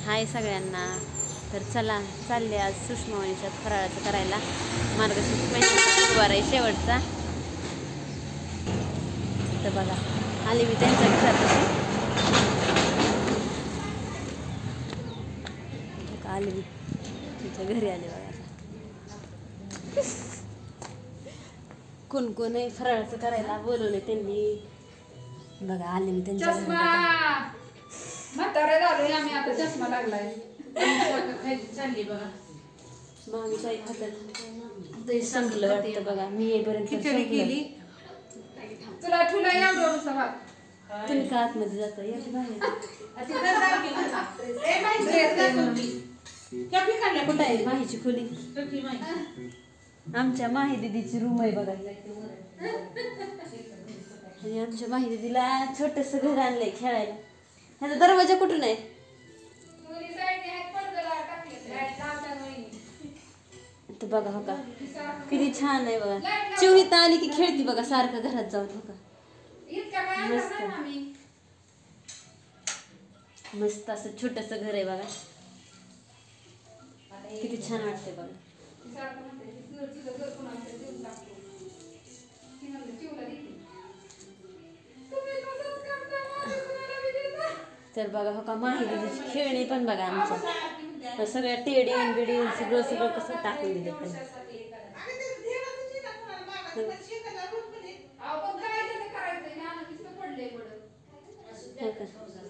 हाय सगळ्यांना. तर चला चालले आज सुषमावाणीच्या फराळाचं करायला. मार्गशीर्ष महिन्याचा गुरुवार आहे शेवटचा. तर बघा आले मी त्यांच्या घरापाशी. आले मी त्यांच्या घरी आले बघा. कोण कोण आहे फराळाचं करायला बोलवले त्यांनी. बघा आले मी त्यांच्या घरी. म्हातारे झालोय आम्ही आता. चष्मा लागलाय. चालली बघा मामी काही खातात संपलं वाटतं बघा. मी येईपर्यंत खिचडी केली. तुला ठुला एवढं भात तुम्ही का आतमध्ये जाता या कुठं आहे माहीची खोली? आमच्या माही दीदीची रूम आहे बघा. आणि आमच्या माही दीदीला छोटस घर आणलंय खेळायला. ह्याचा दरवाजा कुठून आहे? तर बघा हो का किती छान आहे बघा. चिवणीत आली की खेळती बघा सारखं घरात जाऊन. हो का मस्त मस्त असं छोटस घर आहे बघा. किती छान वाटते बघा. तर बघा हो का माही दीदीची खेळणी पण बघा. आमच्या सगळ्या टेडी बिडी सगळं सगळं कसं टाकून दिले पण.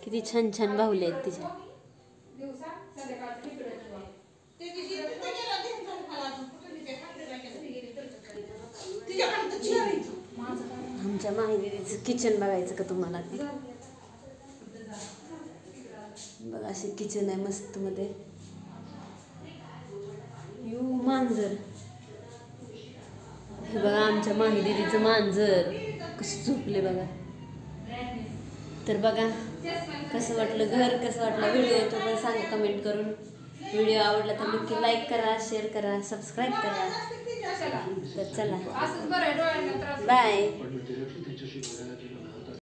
किती छान छान बाहुले आहेत तिच्या. आमच्या माही दीदीचं किचन बघायचं का तुम्हाला? बघा असे किचन आहे मस्त मध्ये. यू मांजर हे बघा. आमच्या माही दीदीचं मांजर कसं झोपले बघा. तर बघा कसं वाटलं घर, कसं वाटलं व्हिडिओ तो पण सांगा कमेंट करून. व्हिडिओ आवडला तर नक्की लाईक करा, शेअर करा, सबस्क्राईब करा. तर चला बाय.